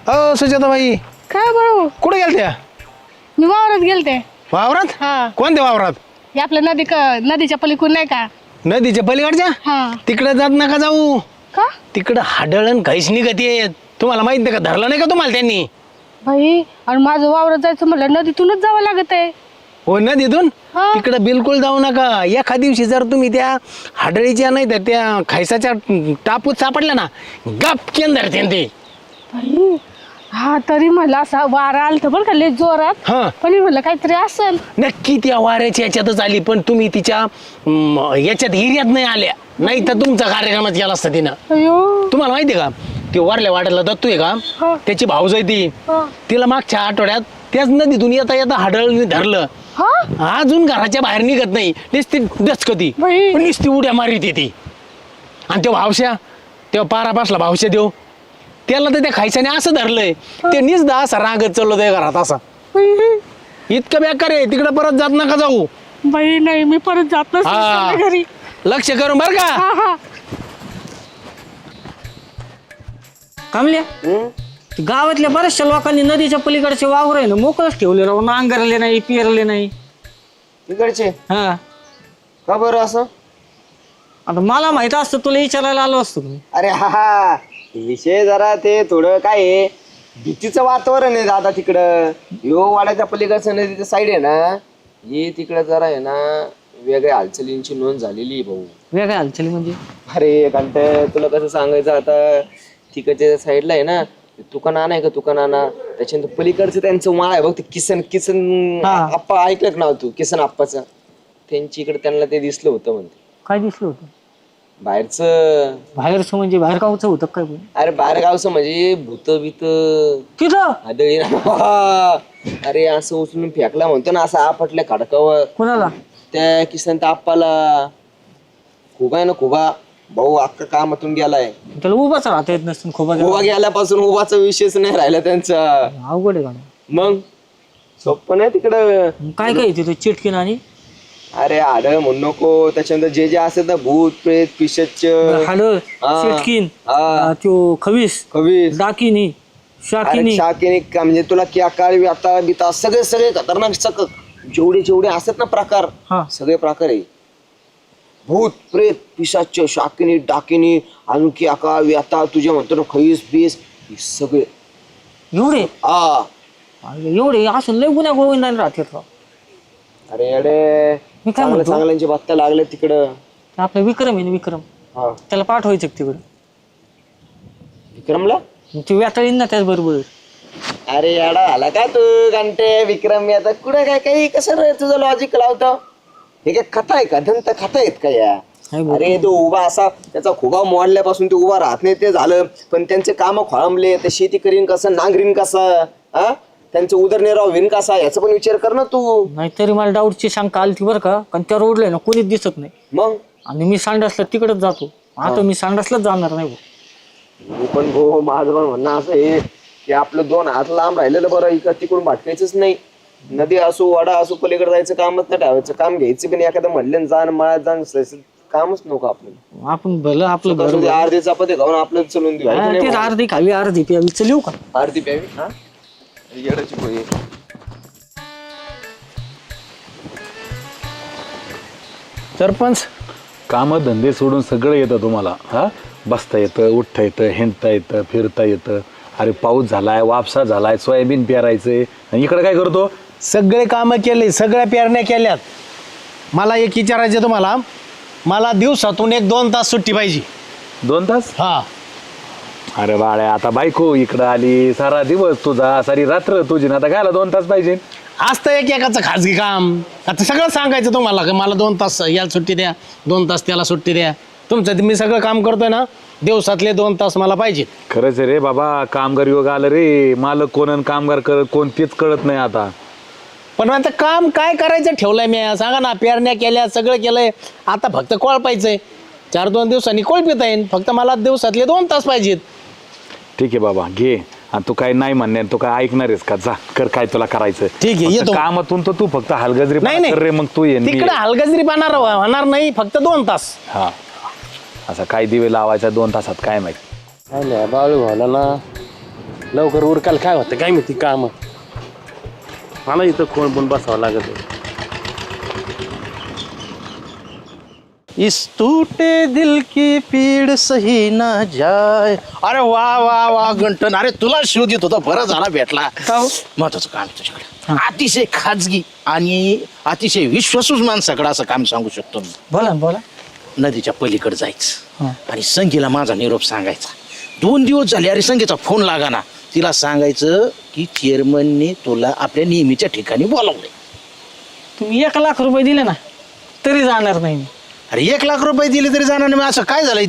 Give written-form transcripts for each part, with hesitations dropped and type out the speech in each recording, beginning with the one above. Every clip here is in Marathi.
सुजाताबाई काय भाऊ कुठे गेलत्या? मी वावरात गेलते. वावरात? हा कोणत्या वावरात? हे आपल्या नदीच्या पलीकडून नाही का? नदीच्या पलीकडच्या? हा. तिकडे जात नका जाऊ. का तिकडं हाडळण काहीच निघत येत. तुम्हाला माहित नाही का? धरलं नाही का तुम्हाला त्यांनी? भाई? आणि माझं वावरात जायचं म्हटलं नदीतूनच जावं लागत आहे. हो नदीतून? हा. तिकडे बिलकुल जाऊ नका. एका दिवशी जर तुम्ही त्या हाडळीच्या नाही तर त्या खायसाच्या टापूत सापडल्या ना, गपकेन धरते ते. भाई हा तरी म्हणलं असा वारा आलता बरं का लय जोरात. हा. पण मी म्हणलं काहीतरी असेल. नक्की त्या वाऱ्याच्या याच्यातच आली, पण तुम्ही तिच्या याच्यात हिर्यात नाही आल्या, नाही तर तुमचा कार्यक्रमच केला असता तिनं. अयो. तुम्हाला माहिती आहे का? ते वारल्या वाड्याला दत्तू आहे हा. का, त्याची भाऊज आहे ती. हा. तिला मागच्या आठवड्यात त्याच नदीतून येता येता हाडळीने धरलं. हा अजून घराच्या बाहेर निघत नाही, नुसती डचकती, बाई. पण नुसती उड्या मारित ती. आणि तो भावश्या, तेव्हा पारा बसला भावश्या देव, त्याला तर त्या खायच्याने असं धरलंय, ते निसदा असा रागत चाललो त्या घरात असा. इतकं बेकार आहे. तिकडे परत जात नका जाऊ. बाई नाही मी परत जात हा. नसते घरी. लक्ष करून बर का. हा हा. कामल्या गावातल्या बऱ्याचशा लोकांनी नदीच्या पलीकडचे वावर आहे ना मोकळच ठेवले राहून, नांगरले नाही, पेरले नाही. तिकडचे हा का बरं असं? आता मला माहित असतं तुला विचारायला आलो असतो मी. अरे हा विषय जरा ते थोडं काय आहे, भीतीचं वातावरण आहे दादा तिकडं. यो वाड्याच्या पलीकडचं नदीचं साईड आहे ना, हे तिकडं जरा आहे ना वेगळ्या हालचालींची नोंद झालेली आहे भाऊ. वेगळ्या हालचाली म्हणजे? अरे कारण तुला कसं सांगायचं आता, तिकडच्या साईडला आहे ना तुकाना आहे का, तुकाना त्याच्यानंतर पलीकडचं त्यांचं माळ आहे बघ, ते किसन किसन आप्पा ऐकलं का नाव तू? किसन आप्पाचं. त्यांची इकडे त्यांना ते दिसलं होतं म्हणते. काय दिसलं होतं? बाहेरचं. बाहेरचं म्हणजे बाहेर गावचं होतं काय? अरे बाहेर गावचं म्हणजे भूत बीत तिथं आदळी. अरे असं उचलून फेकला म्हणतो ना, असं आपटल्या खडकावर. कोणाला? त्या किसन आप्पाला. खुबा आहे ना खुबा भाऊ, अख्खा कामातून गेलाय. त्याला उभाच राहता येत नसतं खोबा. खुबा गेल्यापासून उभाचा विषयच नाही राहिला त्यांचा. अवघड आहे का? मग सोपं नाही तिकडं. काय काय तिथं चिटकीन आणि अरे आडळ म्हणू नको. त्याच्यानंतर जे जे असतात ना भूत प्रेत पिशच हाड, चिटकीन, त्यो खवीस, कवीस, डाकिनी, शाकिनी. शाकिनी म्हणजे तुला क्या काळ व्यथा बिता सगळे सगळे खतरनाक सकक जेवढे जेवढे असतात ना प्रकार, सगळे प्रकार आहे. भूत प्रेत पिशाच शाकिनी डाकिनी अजून की आका व्यथा तुझे म्हणतो ना खईस बीस सगळे एवढे हा एवढे असून लय गुन्हा गोविंदा राहतात. अरे अडे मी काय म्हणतो, चांगल्यांचे बत्ता लागले तिकडं. आपला विक्रम आहे ना, विक्रम, हा त्याला पाठवायचं तिकडं. विक्रमला ती व्यताळीन ना त्याचबरोबर. अरे याडा आला का तू घंटे विक्रम? आता कुठं काय काही कसं रे तुझं लॉजिक लावतो? हे काय कथा आहे का? दंत कथा आहेत का या? अरे तो उभा असा त्याचा खुबा मोडल्यापासून ते उभा राहत नाही ते झालं, पण त्यांचे काम खोळंबले. ते शेती करीन कसं, नांगरीन कसं, हा त्यांचं उदरनिर्वाह होईन कसा, याचा पण विचार कर ना तू. नाहीतरी मला डाऊटची शंका आली ती बरं का, कारण त्या रोडला ना कोणीच दिसत नाही. मग आणि मी सांडासला तिकडच जातो. आता मी सांडासलाच जाणार नाही. पण भाऊ माझं पण म्हणणं असं आहे की आपलं 2 हात लांब राहिलेलं बरं. इकडं तिकडून भटकायचंच नाही. नदी असो वाडा असो पलीकडे जायचं कामच नाही ठेवायचं. काम घ्यायचं पण एखादं म्हणलं जाण मळ्यात जाण कामच नको आपलं. आपण भलं आपलं घर अर्धी चपाती खाऊन आपलं चलून देऊ. तेच अर्धी खावी अर्धी प्यावी. चल येऊ का? अर्धी प्यावी. हा येडाची पोळी. सरपंच काम धंदे सोडून सगळं येतं तुम्हाला. हा बसता येतं, उठता येतं, हिंडता येतं, फिरता येतं. अरे पाऊस झालाय, वापसा झालाय, सोयाबीन पेरायचंय, आणि इकडे काय करतो? सगळे कामं केले, सगळ्या पेरण्या केल्यात. मला एक विचारायचं तुम्हाला, मला दिवसातून 1-2 तास सुट्टी पाहिजे. 2 तास? हा. अरे बाळ्या, आता बायको इकडं आली, सारा दिवस तुझा, सारी रात्र तुझी, ना आता कायला 2 तास पाहिजे? असतं एकाचं खाजगी काम. आता सगळं सांगायचं तुम्हाला की मला 2 तास याला सुट्टी द्या, 2 तास त्याला सुट्टी द्या. तुमचं मी सगळं काम करतोय ना, दिवसातले 2 तास मला पाहिजे. खरंच रे बाबा, कामगार योग आलं रे. मालक कोण आणि कामगार करत कोण तेच कळत नाही आता. पण आता काम काय करायचं ठेवलंय मी? सांगा ना, पेरण्या केल्या, सगळं केलंय, आता फक्त कोळपायचंय. 4-2 दिवसांनी कोळपिता येईल. फक्त मला दिवसातले 2 तास पाहिजेत. ठीक आहे बाबा, घे. आणि तू काय नाही म्हणणार, तू काय ऐकणार आहेस का? जा कर काय तुला करायचं. ठीक आहे, येतो. कामातून तर तू फक्त हलगजरी नाही कर रे. मग तू ये तिकडे हलगजरी होणार नाही, फक्त 2 तास. हा, असा काय दिवे लावायचा 2 तासात काय माहिती. बाळू भावला ना लवकर उरकाल काय होतं काय माहिती काम. मला इथं कोण पण बसावं लागत. इस टूटे दिल की पीड़ सही ना जाए. अरे वा वा वा गंटन, अरे तुला शोध येत होता, बरं झाला भेटला. महत्वाचं काम आहे तुझ्याकडे, अतिशय खाजगी आणि अतिशय विश्वासूच माणसाकडे असं काम सांगू शकतो मी. बोला ना बोला. नदीच्या पलीकडे जायचं आणि संगीला माझा निरोप सांगायचा. 2 दिवस झाले अरे संगीचा फोन लागा ना. तिला सांगायचं की चेअरमनने तुला आपल्या नेहमीच्या ठिकाणी बोलावलंय. तुम्ही 1 लाख रुपये दिले ना तरी जाणार नाही मी. अरे 1 लाख रुपये दिले तरी जाणार नाही. असं काय झालंय?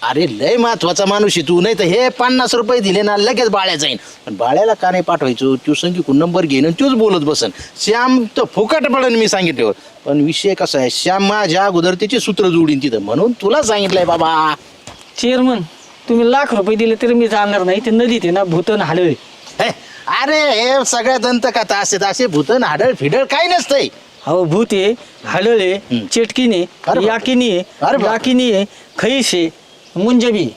अरे लय महत्वाचा माणूस आहे तू. नाही तर हे 50 रुपये दिले ना लगेच बाळ्या जाईन. पण बाळ्याला का नाही पाठवायचो? तू संगीकून नंबर घेईन आणि तोच बोलत बसन. श्याम तर फुकट पडन मी सांगितल्यावर. पण विषय कसा आहे, श्याम माझ्या अगोदर त्याचे सूत्र जोडीन तिथं, म्हणून तुला सांगितलंय बाबा. चेअरमन तुम्ही 1 लाख रुपये दिले तरी मी जाणार नाही. ते नदीत आहे ना भूतन हाडळे. हे, अरे हे सगळ्या दंतकथा असतात, असे भूतन हाडळ फिडळ काय नसतंय. हो भूत आहे, हाडळे, चेटकीने, अरे बाप. याकिनी अरे आहे, बाप. याकिनी आहे, खैस आहे, मुंजबी.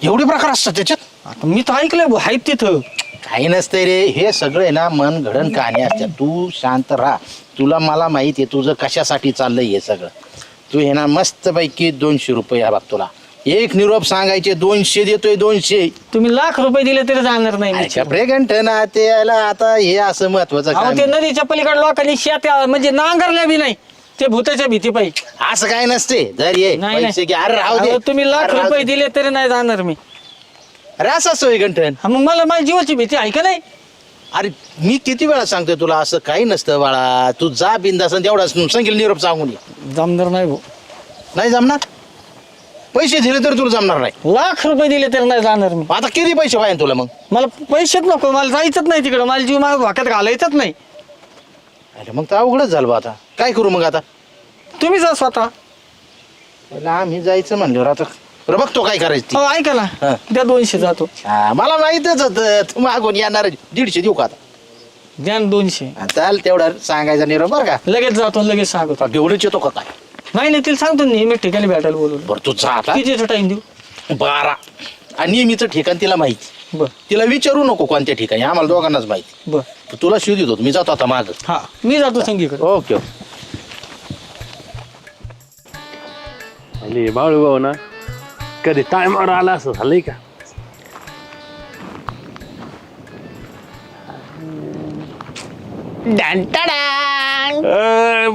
एवढे प्रकार असतात त्याच्यात? आता मी तर ऐकलंय भाऊ, आहेत तिथं. काही नसतंय रे, हे सगळे ना मन घडण कहाणी असतात. तू शांत राहा. तुला मला माहित आहे तुझं कशासाठी चाललंय हे सगळं. तू हे ना मस्तपैकी 200 रुपये बघ तुला. एक निरोप सांगायचे 200 देतोय 200. तुम्ही 1 लाख रुपये दिले तरी जाणार नाही मी. कपडे घंट ना ते याला आता हे असं महत्वाचं अहो काम ते आहे. नदीच्या पलीकडे लोकांनी शेत्या म्हणजे नांगरल्या बी नाही ते भूताच्या भीती पाहिजे. असं काय नसते. जर ये नाही पैसे घे. अरे राहू अहो, दे. तुम्ही 1 लाख अरे राहू रुपये दे. दिले तरी नाही जाणार मी. अरे असं सोय घंटन. हा, मग मला माझ्या जीवाची भीती आहे का नाही? अरे मी किती वेळा सांगतोय तुला, असं काही नसतं बाळा. तू जा बिंदास तेवढा सांगेल निरोप सांगून ये. जमणार नाही भाऊ. नाही जमणार. पैसे दिले तर तुला जमणार नाही. 1 लाख रुपये दिले तरी नाही जाणार मी. आता किती पैसे पाहिजे तुला मग? मला पैसेच नको, मला जायचंच नाही तिकडं. मला जीव माझ्या धोक्यात घालायचंच नाही. अरे मग तर अवघडच झालं बा. आता काय करू मग? आता तुम्ही जा स्वतः. पहिला आम्ही जायचं म्हणल्यावर आता बरं बघतो काय करायचं हो ऐका ना, हा. द्या 200 जातो. मला माहितच होतं तू मागून येणार. 150 देऊ का आता? द्या ना 200. चाल तेवढं सांगायचा निरोप बरं का. लगेच जातो, लगेच सांगतो. घेऊनच येतो का काय? नाही नाही तिला सांगतो नेहमी ठिकाणी भेटायला बोलून. बरं तू जा आता. कितीचा टाइम देऊ? 12. आणि नेहमीचं ठिकाण तिला माहिती. बर तिला विचारू नको कोणत्या ठिकाणी, आम्हाला दोघांनाच माहिती. बर तुला शिव देतो. मी जातो आता माग. हा मी जातो संगीकडे. ओके. अरे बाळू भाऊ ना कधी टायमावर आला असं झालंय का?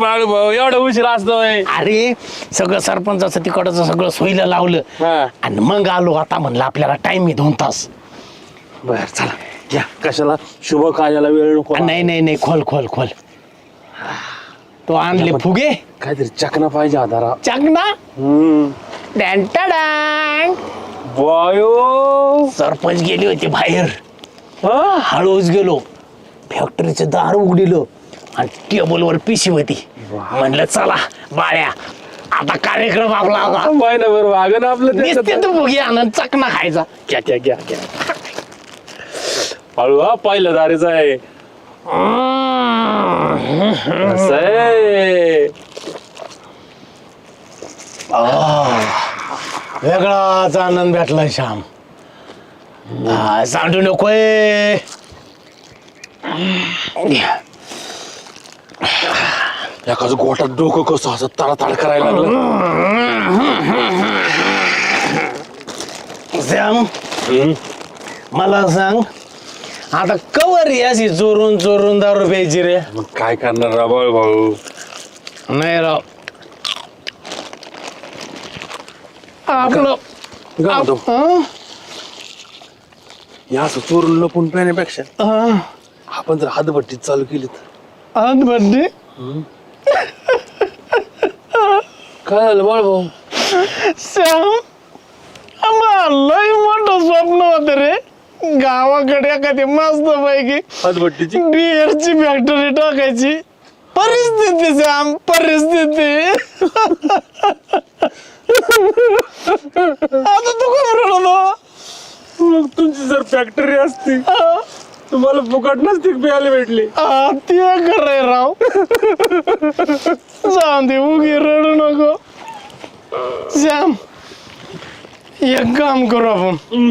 बाळू भाऊ एवढा उशीर असतोय? अरे सगळं सरपंचाचं तिकडचं सगळं सोयीला लावलं हा. आणि मग आलो. आता म्हणलं आपल्याला टाइम आहे 2 तास. बर चला घ्या. कशाला शुभ कार्याला वेळ नको. नाही नाही नाही, खोल खोल खोल. तो आणले फुगे. काहीतरी चकना पाहिजे आधारा. चाकना डॅन्टाडांग. वायो सरपंच गेले होते बाहेर. हा? हळूच गेलो. फॅक्टरीचं दार उघडिलं आणि टेबलवर पिशी होती. म्हणलं चला बाळ्या आता कार्यक्रम आपला होता. महिनाभर वागन आपलं ते. नुसते तू फुगे आणून चकना खायचा. घ्या घ्या घ्या घ्या. बाळू हा पहिलं दारीचा आहे. असं आहे. वेगळाच आनंद भेटला श्याम. सांडू नकोय. एकाच गोटात डोकं कसं असं तळातळ करायला लागलं. श्याम मला सांग आता कवर याची चोरून चोरून दारू प्यायची रे? मग काय करणार राबाळ भाऊ? नाही राव आपलं म्हणतो या असं चोरून लपून पेण्यापेक्षा आपण जर हातभट्टीत चालू केली तर. हातभट्टी? काय झालं बाळ भाऊ? श्याम लय मोठं स्वप्न होत रे. गावाकडे एखादी मस्त पैकी हातभट्टीची बिअरची फॅक्टरी टाकायची. परिस्थिती श्याम परिस्थिती. आता तू काय रडतो? मग तुमची जर फॅक्टरी असती तुम्हाला फुकट नसती प्यायला भेटली. ते खरंय राव. जाऊन दे उगी रडू नको. श्याम एक काम करू आपण.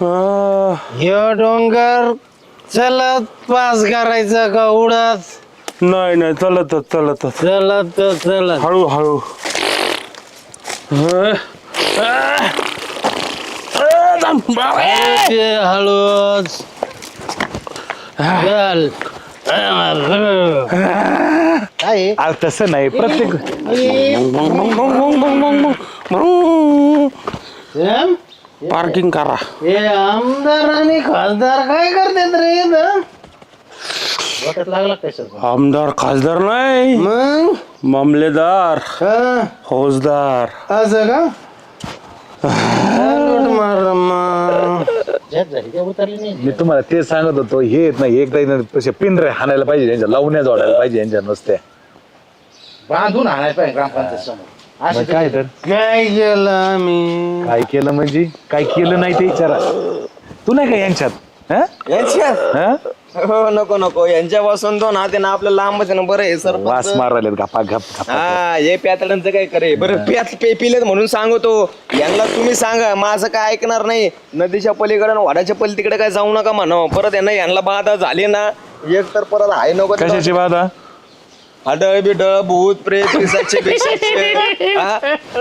ह्यो डोंगर चलत पास करायचा का उडत? नाही चलतच चलत हळूहळू. हळूच काय अरे तसं नाही प्रत्येक पार्किंग करा. हे आमदार आणि खासदार काय करतात रे इथं? वाटत लागला काय सर? आमदार खासदार नाही, मग मामलेदार हा, फौजदार. असं का? लूट मार मग. उतरली नाही. मी तुम्हाला ते सांगत होतो हे येत नाही एकदा पिंजरे हाणायला पाहिजे यांच्या लावण्या जोडायला पाहिजे यांच्या नुसत्या बांधून आणायला पाहिजे ग्रामपंचायत समोर. मग काय तर काय केलं आम्ही? काय केलं म्हणजे काय केलं नाही ते विचारा. तू नाही का यांच्यात हा? यांच्यात हा? हो नको नको यांच्यापासून तो ना ते ना आपलं लांबच आहे ना बरं आहे सर. वास मारायला गप्पा गप हा हे प्यातड्यांचं काय करे बरं पिलेत म्हणून सांगतो यांना तुम्ही सांगा माझं काय ऐकणार नाही. नदीच्या पलीकडे वाड्याच्या पलीकडे काय जाऊ नका म्हणा परत यांना बाधा झाली ना एक तर परत आहे नको ते कशाची बाधा हाडळ बिड भूत प्रेत पिशाचे बिशाचे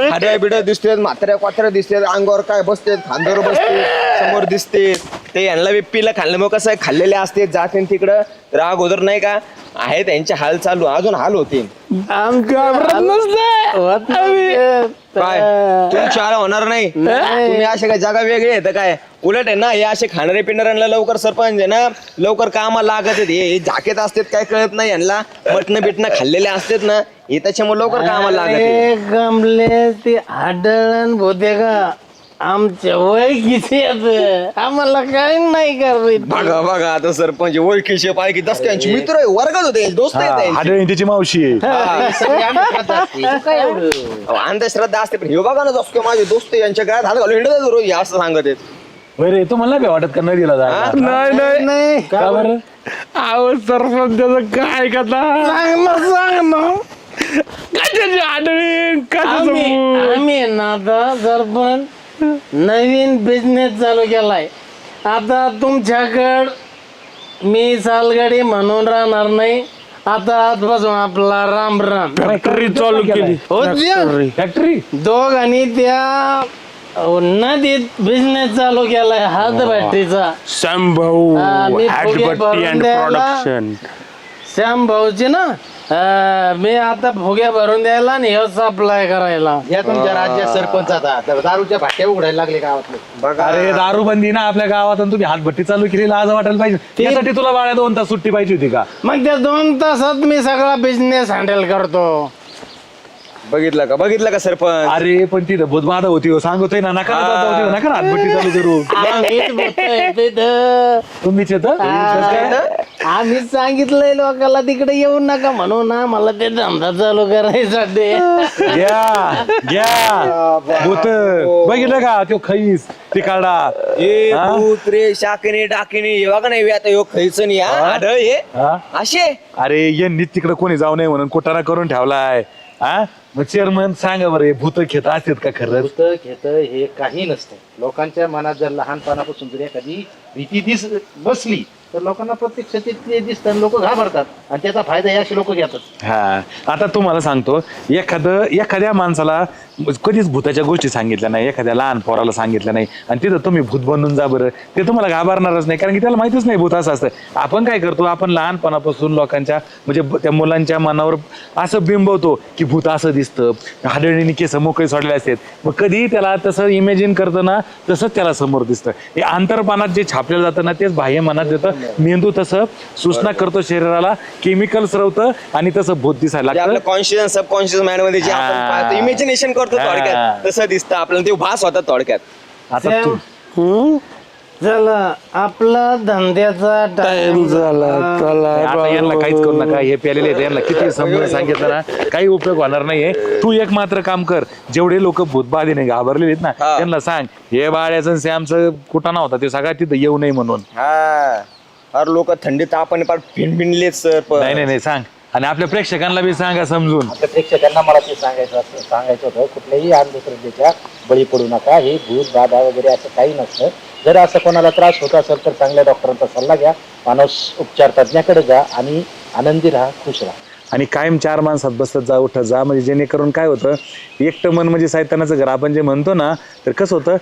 हाडळ बिड दिसतेत म्हाताऱ्या क्वात्र्या दिसतेत अंगावर काय बसतेत खांद्यावर बसते समोर दिसते ते यांना बी पिलं खाल्ल्यामुळे कसं खाल्लेले असते जाते तिकडं तर अगोदर नाही का आहे त्यांचे हाल चालू अजून हाल होतील. काय तुमच्या हाल होणार नाही तुम्ही असे काय जागा वेगळे आहेत काय उलट आहे ना हे असे खाणारे पिणाऱ्यांना लवकर सरपंच आहे ना लवकर कामाला लागत आहेत हे झाकेत असतात काय कळत नाही यांना मटणं बिटणं खाल्लेले असतात ना हे त्याच्यामुळे लवकर कामाला लागत अरे कमले ते आढळण होते का आमच्या वय किती येत आम्हाला काय नाही करत. बघा बघा आता सरपंच ओळखीचे पाळखी दसत्यांचे मित्र आहे वर्गात होते दोस्त आहेत हाडळी त्याची मावशी आहे अंधश्रद्धा असते पण हे बघा ना दसतो माझे दोस्त यांच्या गळ्यात हात घालून हिंडत रोज हे असं सांगत आहेत. बरे तुम्हाला नाही वाटत का नदीला जायला नाही का बरं आवाज सरपंचाचं काय कथा सांग ना कशाची आढळीन आम्ही ना आता सरपंच नवीन बिझनेस चालू केलाय. आता तुमच्याकड मी सालगाडी म्हणून राहणार नाही. आता आजपासून आपला राम राम फॅक्टरी चालू केली. फॅक्टरी दोघांनी त्या नदीत बिझनेस चालू केलाय हात बॅटरीचा. संभाऊ हा, मी फुगे हातभट्टी भरून अँड द्यायला. प्रोडक्शन. श्याम भाऊची ना मी आता फुगे भरून द्यायला आणि हे सप्लाय करायला. या तुमच्या राज्यात सरपंच आता दारूच्या भाट्या उघडायला लागले गावातले. अरे दारूबंदी ना आपल्या गावात आणि तुम्ही हातभट्टी चालू केली लाज वाटायला पाहिजे त्यासाठी तुला बाळ्या 2 तास सुट्टी पाहिजे होती का मग त्या 2 तासात मी सगळा बिझनेस हँडल करतो. बघितलं का सरपंच अरे पण तिथं बुधबाधा होती हो सांगतोय ना नका नका ना हातभट्टी चालू करू आम्हीच बोलतोय तिथं. तुम्हीच येतं आम्हीच सांगितलंय लोकांना तिकडे येऊ नका म्हणून ना मला ते धंदा चालू करायसाठी. घ्या भूत बघितलं का तो खैस तिकाडा ए भूत रे शाकिनी डाकिनी हे बघा नाही आता ह्यो खायचं नाही आढळ हे हा? असे अरे यांनी तिकडे कोणी जाऊ नये म्हणून कुटाणा करून ठेवलाय हा मग चेअरमन सांगा बरं भूत खेत असतात का खरंच भूत घेत हे काही नसतं. लोकांच्या मनात जर लहानपणापासून जर एखादी भीती बसली तर लोकांना प्रत्यक्ष ते दिसतात लोक घाबरतात आणि त्याचा फायदा असे लोक घेतात. हा आता तुम्हाला सांगतो एखाद्या माणसाला कधीच भूताच्या गोष्टी सांगितल्या नाही एखाद्या लहान पोराला सांगितल्या नाही आणि तिथं तुम्ही भूत बनून जा बरं ते तुम्हाला घाबरणारच नाही कारण की त्याला माहितीच नाही भूत असं असतं. आपण काय करतो आपण लहानपणापासून लोकांच्या म्हणजे त्या मुलांच्या मनावर असं बिंबवतो की भूत असं दिसतं हाडळीने केस मोकळे सोडले असतात मग कधी त्याला तसं इमॅजिन करतं ना तसंच त्याला समोर दिसतं. हे अंतर्पानात जे छापलेलं जातं ना तेच बाह्य मनात देतं मेंदू तसं सूचना करतो शरीराला केमिकल स्रवतं आणि तसं भूत दिसायला आपलं लागतं. कॉन्शियस सबकॉन्शियस माइंड मध्ये जे आपण हा. पाहतो इमॅजिनेशन करतो थोडक्यात तसं दिसतं आपल्याला ते भास होतात थोडक्यात. आता तू चला आपला धंद्याचा टाइम झाला चला आता यांना काहीच करू नका हे प्यालेले आहेत यांना किती समजून सांगितलं ना काही उपयोग होणार नाहीये. तू एक मात्र काम कर जेवढे लोक भूतबाधीने घाबरलेले आहेत ना हा. त्यांना सांग हे बाळ्याचं श्यामचं कुटाणा होता ते सगळ्या तिथं येऊ नये म्हणून. हा अरे लोक थंडी तापाने फार भिनभिनलेत सर नाही सांग आणि आपल्या प्रेक्षकांना बी सांगा समजून. आपल्या प्रेक्षकांना मला ते सांगायचं होतं, कुठल्याही अंधश्रद्धेच्या बळी पडू नका. हे भूत बाधा वगैरे असं काही नसतं. जर असं कोणाला त्रास होत असेल तर चांगल्या डॉक्टरांचा सल्ला घ्या, मानस उपचार तज्ञाकडे जा आणि आनंदी राहा, खुश राहा. आणि कायम 4 माणसात बसत जा, उठत जा, म्हणजे जेणेकरून काय होतं, एकटं मन म्हणजे सैतानाचं घर आपण जे म्हणतो ना, तर कसं होतं,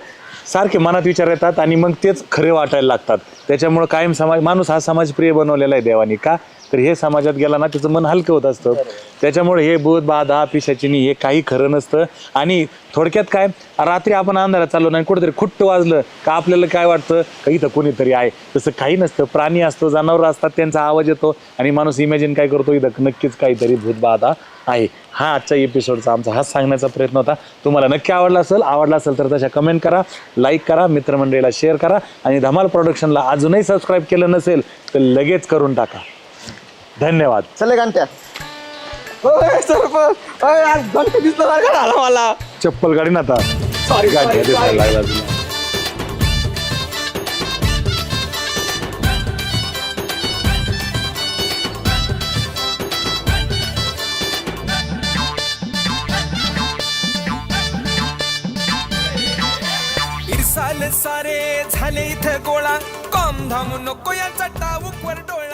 सारखे मनात विचार येतात आणि मग तेच खरे वाटायला लागतात. त्याच्यामुळे कायम माणूस हा समाजप्रिय बनवलेला आहे देवानी. का तर हे समाजात गेला ना त्याचं मन हलकं होत असतं. त्याच्यामुळे हे भूत बाधा पिशाचिनी हे काही खरं नसतं. आणि थोडक्यात काय, रात्री आपण अंधारात चाललो नाही, कुठेतरी खुट्ट वाजलं का आपल्याला काय वाटतं का इथं कोणीतरी आहे. तसं काही नसतं. प्राणी असतो, जनावर असतात, त्यांचा आवाज येतो आणि माणूस इमॅजिन काय करतो, इथं नक्कीच काहीतरी भूत बाधा आहे. हा आजच्या एपिसोडचा आमचा हाच सांगण्याचा प्रयत्न होता. तुम्हाला नक्की आवडला असेल तर तशा कमेंट करा, लाईक करा, मित्रमंडळीला शेअर करा आणि धमाल प्रोडक्शनला अजूनही सबस्क्राईब केलं नसेल तर लगेच करून टाका. धन्यवाद. चले घंट्या. आज घंटे दिसला आला मला. चप्पल काढीन आता. गाडी दिसायला लागला तुला. इरसाल सारे झाले इथं गोळा, कॉम धाम नको याचा टाऊक वर डोळा.